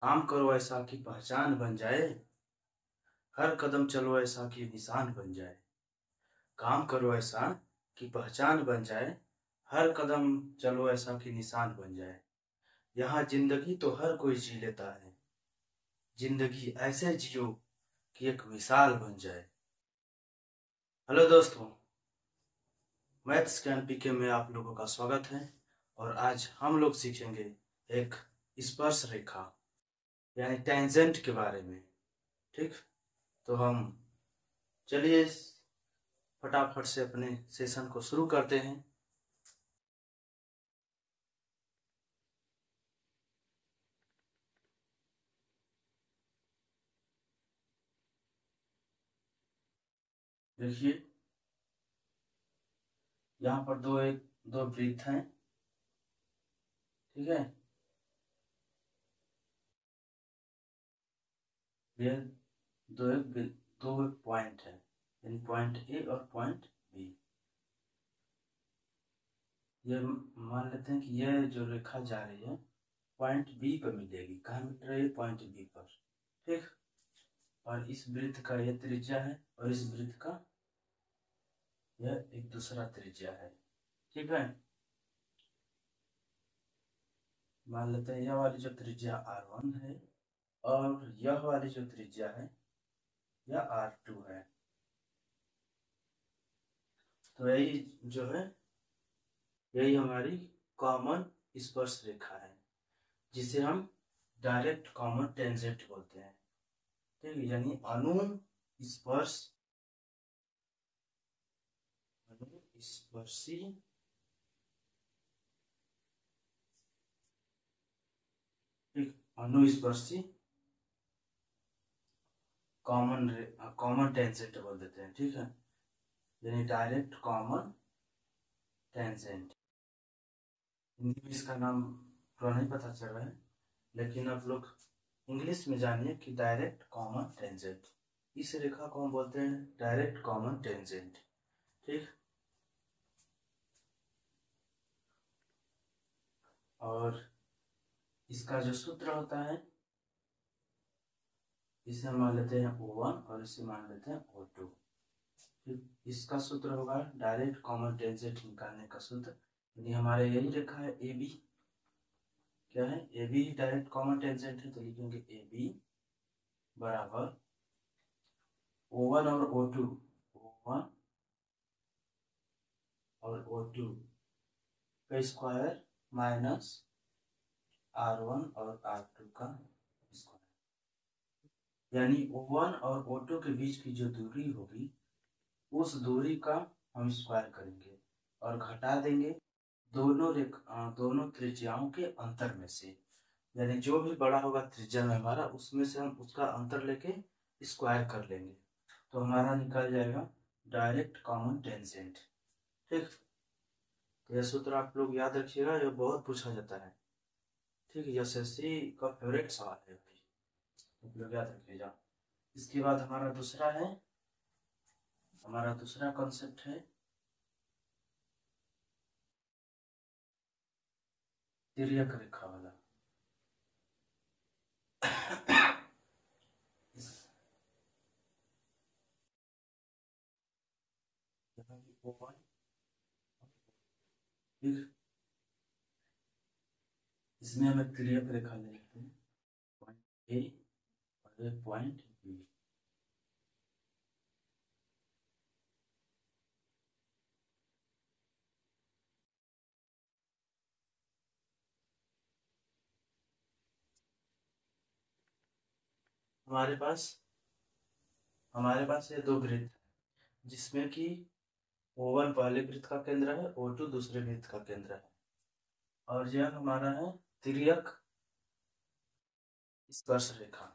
काम करो ऐसा कि पहचान बन जाए, हर कदम चलो ऐसा कि निशान बन जाए। काम करो ऐसा कि पहचान बन जाए, हर कदम चलो ऐसा कि निशान बन जाए। यहाँ जिंदगी तो हर कोई जी लेता है, जिंदगी ऐसे जियो कि एक मिसाल बन जाए। हेलो दोस्तों, मैथ्स के एनपीके में आप लोगों का स्वागत है। और आज हम लोग सीखेंगे एक स्पर्श रेखा यानी टेंजेंट के बारे में। ठीक, तो हम चलिए फटाफट से अपने सेशन को शुरू करते हैं। देखिए, यहाँ पर दो वृत्त हैं। ठीक है, ये दो एक पॉइंट है, यानी पॉइंट ए और पॉइंट बी। ये मान लेते हैं कि यह जो रेखा जा रही है पॉइंट बी पर मिलेगी। कहाँ मिल रही है? पॉइंट बी पर। ठीक, और इस वृत्त का यह त्रिज्या है और इस वृत्त का यह एक दूसरा त्रिज्या है। ठीक है, मान लेते हैं यह वाली जो त्रिज्या R1 है और यह वाली जो त्रिज्या है यह R2 है। तो यही जो है, यही हमारी कॉमन स्पर्श रेखा है, जिसे हम डायरेक्ट कॉमन टेंजेंट बोलते हैं। ठीक है, यानी अनुस्पर्शी अनुस्पर्शी कॉमन टेंजेंट बोल देते हैं। ठीक है, यानी डायरेक्ट कॉमन टेंजेंट। हिंदी में इसका नाम थोड़ा नहीं पता चल रहा है, लेकिन आप लोग इंग्लिश में जानिए कि डायरेक्ट कॉमन टेंजेंट। इस रेखा को हम बोलते हैं डायरेक्ट कॉमन टेंजेंट। ठीक, और इसका जो सूत्र होता है, इसे हम मान लेते हैं O1 और इसे मान लेते हैं O2। ठीक, इसका सूत्र होगा डायरेक्ट कॉमन टेंजेंट निकालने का सूत्र, यानी हमारे यही रेखा है AB। क्या है? AB डायरेक्ट कॉमन टेंजेंट है, तो लिखेंगे AB बराबर O1 और O2, O1 और O2 का स्क्वायर माइनस R1 और R2 का स्क्वायर, यानी O1 और O2 के बीच की जो दूरी होगी उस दूरी का हम स्क्वायर करेंगे और घटा देंगे दोनों त्रिज्याओं के अंतर में से। यानी जो भी बड़ा होगा त्रिज्या में हमारा, उसमें से हम उसका अंतर लेके स्क्वायर कर लेंगे, तो हमारा निकल जाएगा डायरेक्ट कॉमन टेंजेंट। ठीक, तो यह सूत्र आप लोग याद रखिएगा, यह बहुत पूछा जाता है। ठीक है, यह एसएससी का फेवरेट सवाल है भाई, आप लोग याद रखिएगा। इसके बाद हमारा दूसरा कॉन्सेप्ट है तिर्यक रेखा वाला। इसमें हम एक तिर्यक रेखा ले लेते हैं, पॉइंट ए और एक पॉइंट बी। हमारे पास ये दो वृत्त, जिसमें कि O1 पहले वृत्त का केंद्र है, O2 दूसरे वृत्त का केंद्र है, और यह हमारा है तिर्यक स्पर्श रेखा।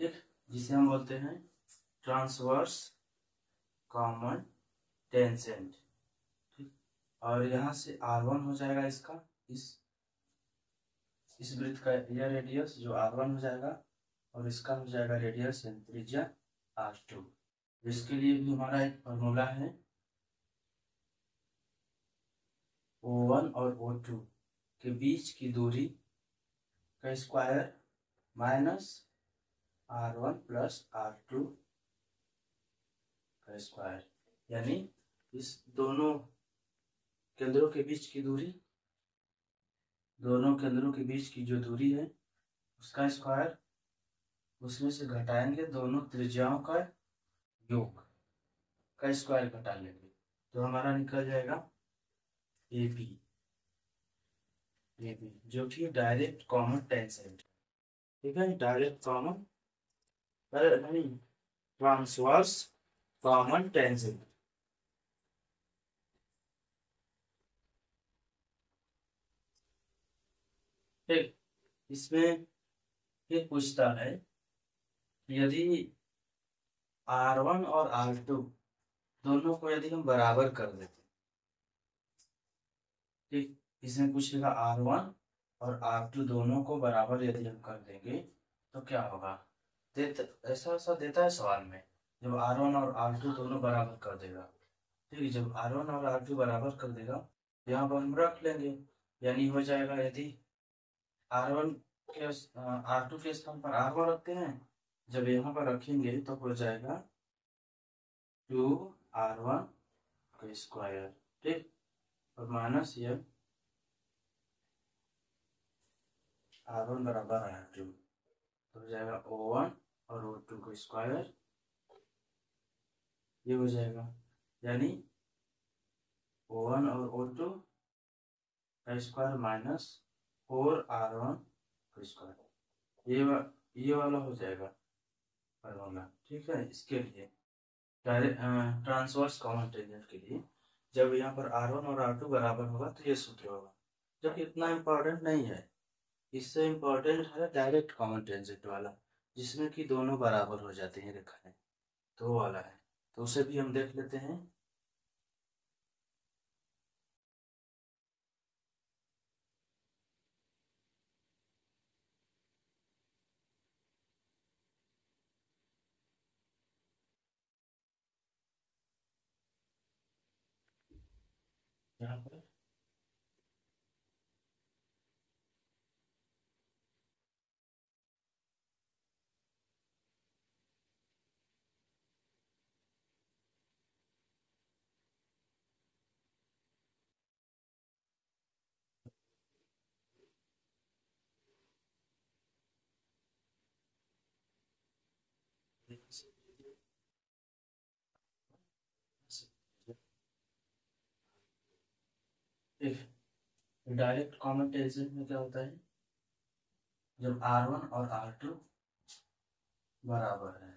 ठीक, जिसे हम बोलते हैं ट्रांसवर्स कॉमन टेंजेंट। ठीक, और यहाँ से R1 हो जाएगा इसका, इस वृत्त का यह रेडियस जो R1 हो जाएगा, और इसका हो जाएगा रेडियस यानी त्रिज्या R2। इसके लिए भी हमारा एक फॉर्मूला है, O1 और O2 के बीच की दूरी का square minus R1 plus R2 का स्क्वायर, यानी इस दोनों केंद्रों के बीच की दूरी, दोनों केंद्रों के बीच की जो दूरी है उसका स्क्वायर, उसमें से घटाएंगे दोनों त्रिज्याओं का योग का स्क्वायर घटा लेंगे, तो हमारा निकल जाएगा AB, जो कि डायरेक्ट कॉमन टेंजेंट, ठीक है, डायरेक्ट कॉमन, अरे नहीं, ट्रांसवर्स कॉमन टेंजेंट। ठीक, इसमें फिर पूछता है यदि R1 और R2 दोनों को यदि हम बराबर कर देते, ठीक, इसमें पूछेगा R1 और R2 दोनों को बराबर यदि हम कर देंगे तो क्या होगा, ऐसा ऐसा देता है सवाल में, जब R1 और R2 दोनों बराबर कर देगा, ठीक है, जब R1 और R2 बराबर कर देगा यहाँ पर हम रख लेंगे, यानी हो जाएगा यदि R1 के R2 के स्थान पर R1 रखते हैं, जब यहाँ पर रखेंगे तो हो जाएगा 2R1 का स्क्वायर, ठीक, और माइनस ये R1 बराबर R2, तो हो जाएगा O1 और O2 का स्क्वायर, ये हो जाएगा, यानी O1 और O2 का स्क्वायर माइनस 4R1 का स्क्वायर, ये वाला हो जाएगा फॉर्मूला, ठीक है। इसके लिए डायरेक्ट ट्रांसवर्स कॉमन टेंजेंट के लिए जब यहाँ पर R1 और R2 बराबर होगा तो ये सूत्र होगा, जब इतना इम्पोर्टेंट नहीं है, इससे इम्पोर्टेंट है डायरेक्ट कॉमन टेंजेंट वाला, जिसमें कि दोनों बराबर हो जाते हैं रेखाएं, तो वो वाला है, तो उसे भी हम देख लेते हैं। यहाँ पर डायरेक्ट कॉमन टेंजेंट में क्या होता है, जब R1 और R2 बराबर है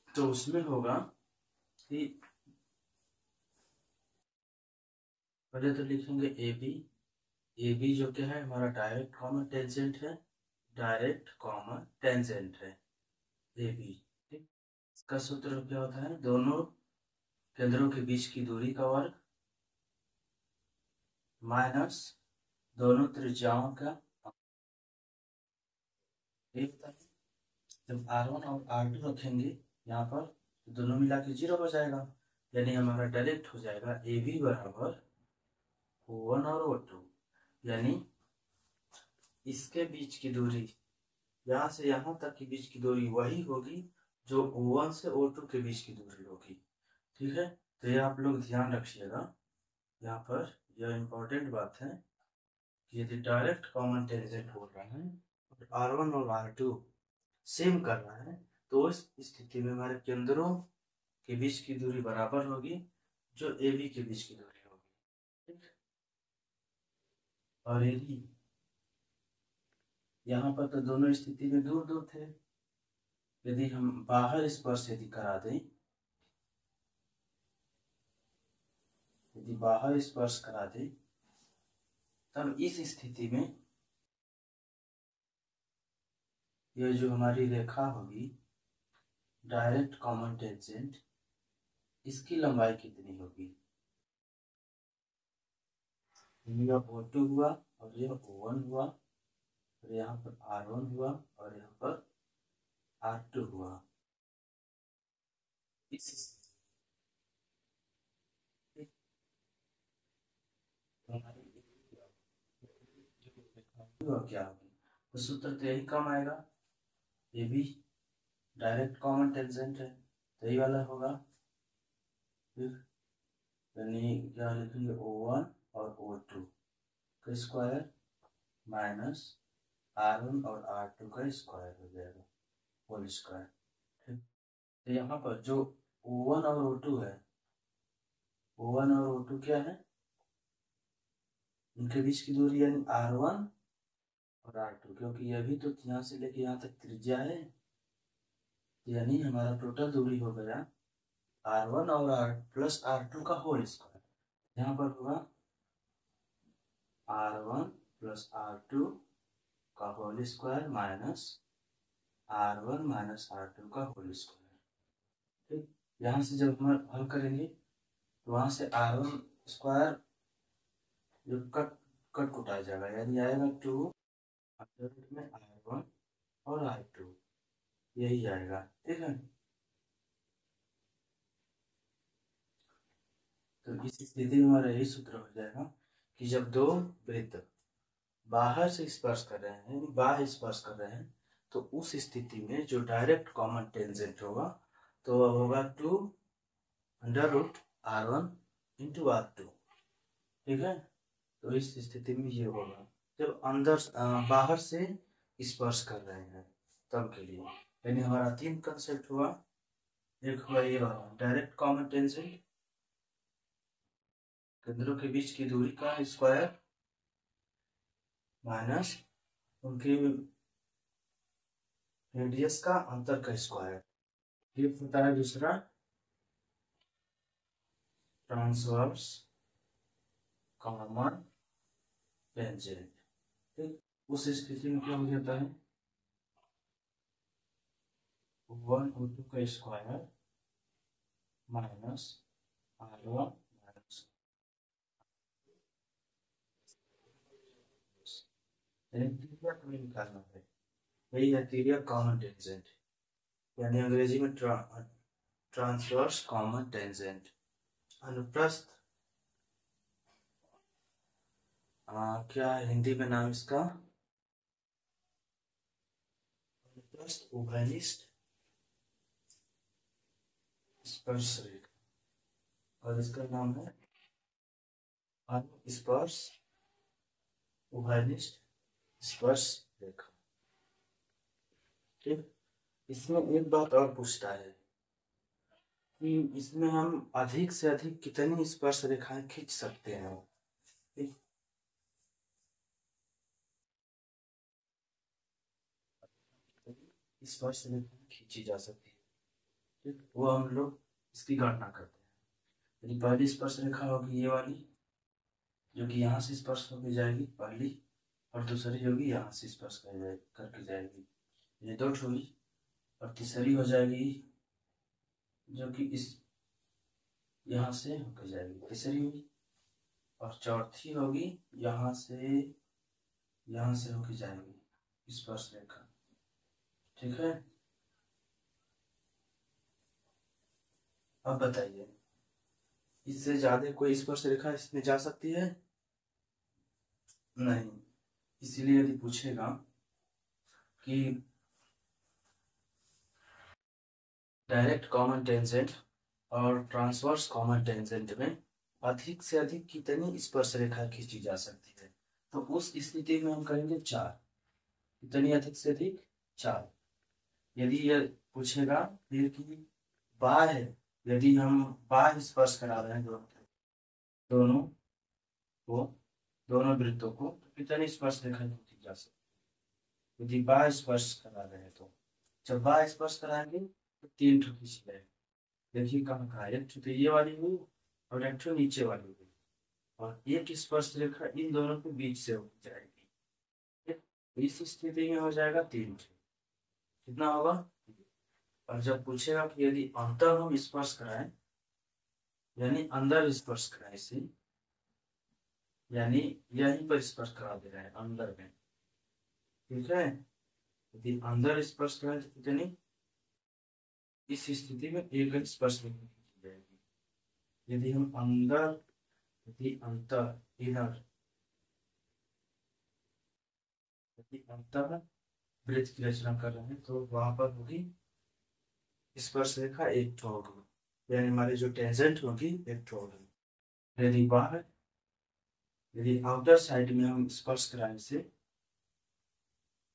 तो उसमें होगा कि पहले तो लिखेंगे ए बी जो क्या है हमारा डायरेक्ट कॉमन टेंजेंट है, डायरेक्ट कॉमन टेंजेंट है ए बी, ठीक, इसका सूत्र क्या होता है, दोनों केंद्रों के बीच की दूरी का वर्ग माइनस दोनों त्रिज्याओं का, जब R1 और R2 रखेंगे यहाँ पर तो दोनों मिला के 0 हो जाएगा, यानी हमारा डायरेक्ट हो जाएगा ए बी बराबर O1 और O2, यानी इसके बीच की दूरी, यहाँ से यहाँ तक की बीच की दूरी वही होगी जो O1 से O2 के बीच की दूरी होगी, ठीक है। तो ये आप लोग ध्यान रखिएगा, यहाँ पर यह इम्पोर्टेंट बात है कि यदि डायरेक्ट कॉमन टेंजेंट हो रहा है और R1 और R2 सेम कर रहा है तो इस स्थिति में हमारे केंद्रों के बीच की दूरी बराबर होगी जो ए बी के बीच की दूरी होगी, ठीक। और यदि यहाँ पर तो दोनों स्थिति में दूर दूर थे, यदि हम बाहर स्पर्श यदि करा दें, यदि बाहर स्पर्श करा दें तब इस स्थिति में यह जो हमारी रेखा होगी डायरेक्ट कॉमन टेंजेंट, इसकी लंबाई कितनी होगी, यह O2 हुआ और यह O1 हुआ और यहाँ पर R1 हुआ और यहाँ पर R2 हुआ, इस क्या होगी, तो सूत्र तो यही काम आएगा, ये भी डायरेक्ट कॉमन टेंजेंट है तो यही वाला होगा। फिर यानी क्या लिखेंगे, O1 और O2 का स्क्वायर माइनस R1 और R2 का स्क्वायर हो जाएगा, होल स्क्वायर। ठीक, तो यहाँ पर जो O1 और O2 है, O1 और O2 क्या है, उनके बीच की दूरी यानी R1 और R2, क्योंकि यह भी तो यहाँ से लेके यहाँ तक त्रिज्या है, यानी हमारा टोटल दूरी हो गया R1 और R प्लस R2 का होल स्क्वायर। यहाँ पर होगा R1 प्लस R2 का whole square minus R1 minus R2 का होल स्क्वायर। ठीक, यहाँ से जब हम हल करेंगे तो वहाँ से R1 स्क्वायर जो कट कुटा जाएगा, यानी आएगा 2 अंडर रूट में R1 और R2, यही आएगा। ठीक है, तो इस स्थिति में हमारा यही सूत्र हो जाएगा कि जब दो वृत्त बाहर से स्पर्श कर रहे हैं, यानी बाह्य स्पर्श कर रहे हैं, तो उस स्थिति में जो डायरेक्ट कॉमन टेंजेंट होगा तो वह होगा 2 under root R1 into R2। ठीक है, तो इस स्थिति में ये होगा जब अंदर बाहर से स्पर्श कर रहे हैं तब के लिए, यानी हमारा 3 कंसेप्ट हुआ। एक हुआ ये वाला डायरेक्ट कॉमन टेंजेंट, केंद्रों के बीच की दूरी का स्क्वायर माइनस उनके रेडियस का अंतर का स्क्वायर। ये होता है दूसरा ट्रांसवर्स कॉमन टेंजेंट। ठीक, उस स्थिति में क्या हो जाता है, 1 O2 का स्क्वायर माइनस R1 माइनस निकालना है, यही है तीरिया कॉमन टेंजेंट, यानी अंग्रेजी में ट्रांसवर्स कॉमन टेंजेंट। अनुप्रस्थ क्या है हिंदी में नाम इसका, अनुप्रस्थ उभयनिष्ठ स्पर्श रेखा, और इसका नाम है अनुस्पर्श उभयनिष्ठ स्पर्श रेखा। ठीक, इसमें एक बात और पूछता है कि इसमें हम अधिक से अधिक कितनी स्पर्श रेखाएं खींच सकते हैं। ठीक, स्पर्श रेखा खींची जा सकती है, ठीक, वो हम लोग इसकी गणना करते हैं। यदि पहली स्पर्श रेखा होगी ये वाली, जो कि यहाँ से स्पर्श होकर जाएगी पहली, और दूसरी होगी यहाँ से स्पर्श करके जाएगी, ये दो हुई, और तीसरी हो जाएगी जो कि इस यहाँ से होकर जाएगी, तीसरी हुई, और चौथी होगी यहाँ से होकर जाएगी स्पर्श रेखा। ठीक है, अब बताइए इससे ज्यादा कोई स्पर्श रेखा इसमें जा सकती है? नहीं, इसीलिए यदि पूछेगा कि डायरेक्ट कॉमन टेंजेंट और ट्रांसवर्स कॉमन टेंजेंट में अधिक से अधिक कितनी स्पर्श रेखा खींची जा सकती है, तो उस स्थिति में हम करेंगे 4। कितनी अधिक से अधिक? 4। यदि यह पूछेगा फिर कि बाह्य, यदि हम बाह्य स्पर्श करा रहे हैं दोनों को, दोनों वृत्तों को, तो कितनी स्पर्श रेखा खींची जा सकती है? यदि बाह्य स्पर्श करा रहे हैं तो जब बाह्य स्पर्श कराएंगे तो 3 ठो खींच जाएगा। देखिए कहाँ कहाँ, एक ठो तो ये वाली हुई और एक ठो नीचे वाली हुई, और एक स्पर्श रेखा इन दोनों के बीच से हो जाएगी। इस स्थिति में हो जाएगा 3 ठो। कितना होगा? और जब पूछेगा कि यदि अंतर हम स्पर्श कराएं, यानी अंदर स्पर्श कराएं इसे, यानी यहीं पर स्पर्श करा दे रहे हैं अंदर में, ठीक है, यदि अंदर स्पर्श कराएं तो कितनी, इस स्थिति में एक स्पर्श रेखा खींची जाएगी। यदि हम अंदर, यदि अंतर इनर की अंतः वृत्त की रचना कर रहे हैं तो वहां पर होगी स्पर्श रेखा एक ठो होगी, यानी हमारी जो टेंजेंट होगी एक ठो होगी। यदि बाहर, यदि आउटर साइड में हम स्पर्श कराएं से,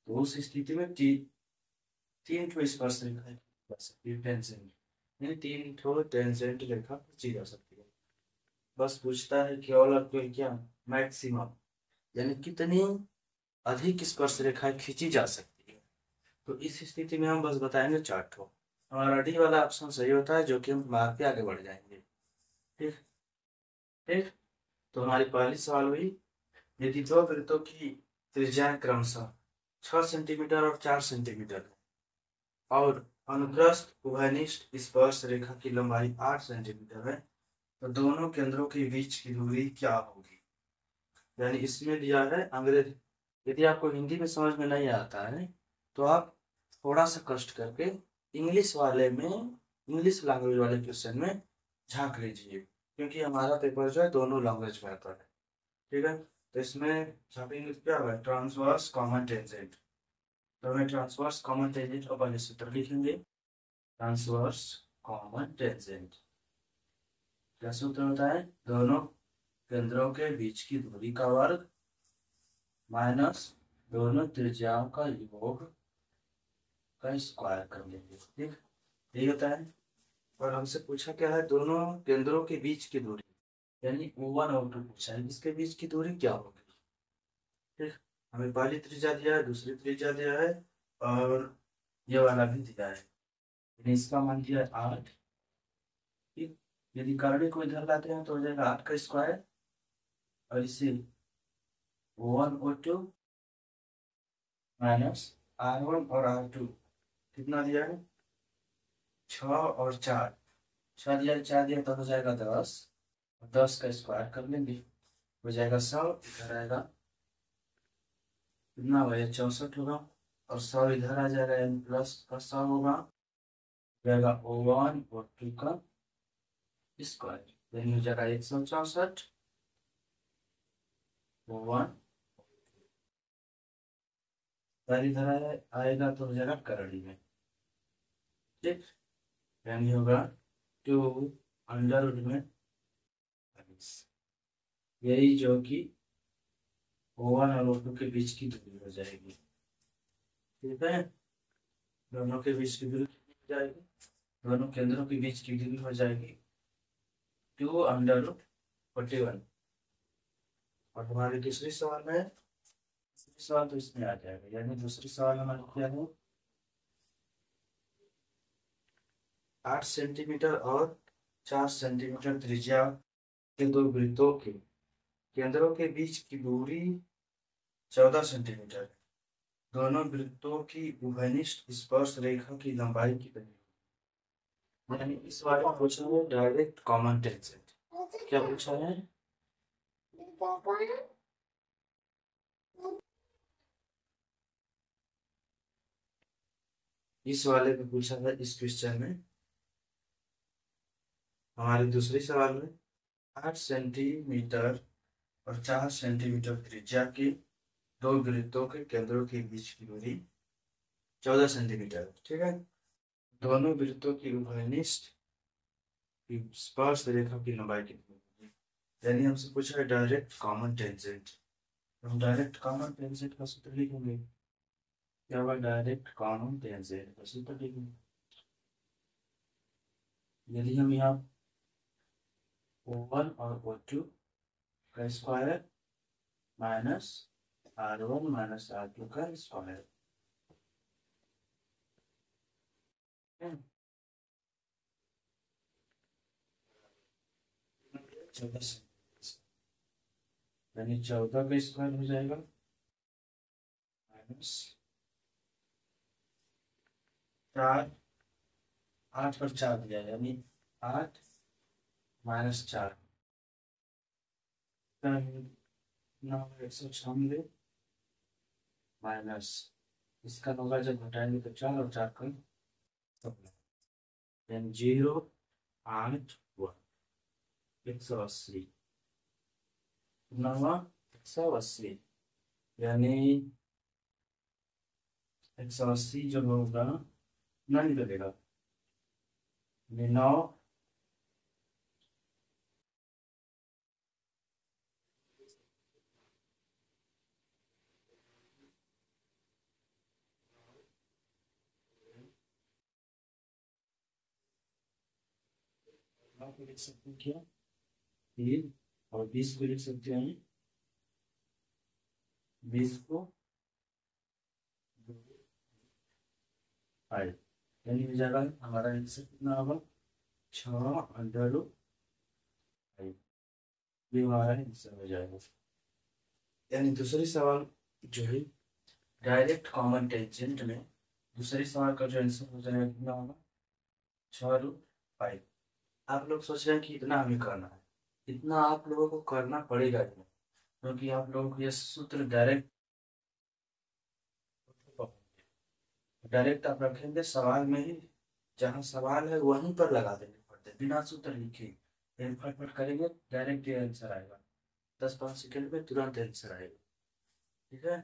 तो उस स्थिति में तीन ठो स्पर्श रेखा बन सकती है, टेंजेंट, यानी तीन ठो टेंजेंट रेखा खींची जा सकती है। बस पूछता है केवल और केवल क्या, मैक्सिमम, यानी कितनी अधिक स्पर्श रेखाएं खींची जा सकती है। तो इस स्थिति में हम बस बताएंगे 4 ठो। हमारा डी वाला ऑप्शन सही होता है, जो कि हम मार के आगे बढ़ जाएंगे। ठीक ठीक। तो हमारी पहली सवाल हुई, यदि दो वृत्तों की त्रिज्या क्रमशः 6 सेंटीमीटर और 4 सेंटीमीटर है और अनुप्रस्थ उभयनिष्ठ स्पर्श रेखा की लंबाई 8 सेंटीमीटर है, तो दोनों केंद्रों के बीच की दूरी क्या होगी। यानी इसमें दिया है अंग्रेजी, यदि आपको हिंदी में समझ में नहीं आता है तो आप थोड़ा सा कष्ट करके इंग्लिश वाले में, इंग्लिश लैंग्वेज वाले क्वेश्चन में झांक लीजिए, क्योंकि हमारा पेपर जो है दोनों लैंग्वेज में आता है। ठीक है, तो इसमें झांकेंगे क्या होगा, ट्रांसवर्स कॉमन टेंजेंट। तो हमें ट्रांसवर्स कॉमन टेंजेंट का पहले सूत्र लिखेंगे, ट्रांसवर्स कॉमन टेंजेंट। क्या सूत्र होता है, दोनों केंद्रों के बीच की दूरी का वर्ग माइनस दोनों त्रिज्याओं का योग का स्क्वायर कर लेंगे। ठीक, यही होता है। और हमसे पूछा क्या है, दोनों केंद्रों के बीच की दूरी, यानी O1 और O2 पूछा है, इसके बीच की दूरी क्या होगी। ठीक, हमें पहली त्रिज्या दिया है, दूसरी त्रिज्या दिया है, और ये वाला भी दिया है, यानी इसका मान दिया है 8। ठीक, यदि करड़ी को इधर लाते हैं तो हो जाएगा 8 का स्क्वायर, और इसे O1 O2 माइनस R1 और R2 कितना दिया है, 6 और 4, 6 दिया 4 दिया तो हो जाएगा 10, 10 का स्क्वायर कर लेंगे, हो जाएगा 100, इधर आएगा कितना हुआ, 64 होगा, और 100 इधर आ जाएगा, यानी प्लस का 100 होगा, जाएगा O1 और 2 का स्क्वायर, यानी हो जाएगा 164 O1, इधर आएगा तो हो जाएगा करड़ी में। ठीक, यानी होगा 2 अंडर रूट में 40, यही जो कि O1 और O2 के बीच की दूरी हो जाएगी। ठीक है, दोनों के बीच की दूरी हो जाएगी, दोनों केंद्रों के बीच की दूरी हो जाएगी 2 अंडर रूट 41। और हमारी दूसरी सवाल में, दूसरी सवाल तो इसमें आ जाएगा, यानी दूसरी सवाल हमारी क्या है, 8 सेंटीमीटर और 4 सेंटीमीटर त्रिज्या के दो वृत्तों के केंद्रों के बीच की दूरी 14 सेंटीमीटर है, दोनों वृत्तों की उभयनिष्ठ स्पर्श रेखा की लंबाई कितनी है। यानी इस बारे में पूछा है डायरेक्ट कॉमन टेंजेंट। क्या पूछा है, इस वाले में पूछा है, इस क्वेश्चन में हमारे दूसरी सवाल में 8 सेंटीमीटर और 4 सेंटीमीटर त्रिज्या के दो वृत्तों के केंद्रों के बीच की दूरी 14 सेंटीमीटर। ठीक है, दोनों वृत्तों की उभयनिष्ठ स्पर्श रेखा की लंबाई कितनी होगी। यानी हमसे पूछा है डायरेक्ट कॉमन टेंजेंट, हम डायरेक्ट कॉमन टेंजेंट का सूत्र लिखेंगे, क्या हुआ, डायरेक्ट कॉमन टेंजेंट का सूत्र लिखेंगे। यदि हम यहाँ O1 और O2 का square minus R1 minus R2 का स्क्वायर, यानी 14 का स्क्वायर हो जाएगा माइनस 4, 8 पर 4 दिया, यानी 8 माइनस 4, 196 माइनस इसका होगा, जब घटाएंगे तो 4 और 4 का 0, 8 180 कितना हुआ, 180, यानी 180 जो होगा ना निकलेगा, 9 को लिख सकते हैं क्या, 3, और 20 को लिख सकते हैं 20 को 5, यानी हो जाएगा हमारा आंसर कितना होगा 6√5, ये हमारा आंसर हो जाएगा। यानी दूसरी सवाल जो है डायरेक्ट कॉमन टेंजेंट में दूसरे सवाल का जो आंसर हो जाएगा कितना होगा 6√5। आप लोग सोच रहे हैं कि इतना हमें करना है, इतना आप लोगों को करना पड़ेगा ही, क्योंकि आप लोगों को ये सूत्र डायरेक्ट आप रखेंगे सवाल में ही, जहाँ सवाल है वहीं पर लगा देंगे पड़ते बिना सूत्र लिखे, फिर फटफट करेंगे डायरेक्ट ये आंसर आएगा, 10-5 सेकंड में तुरंत आंसर आएगा। ठीक है।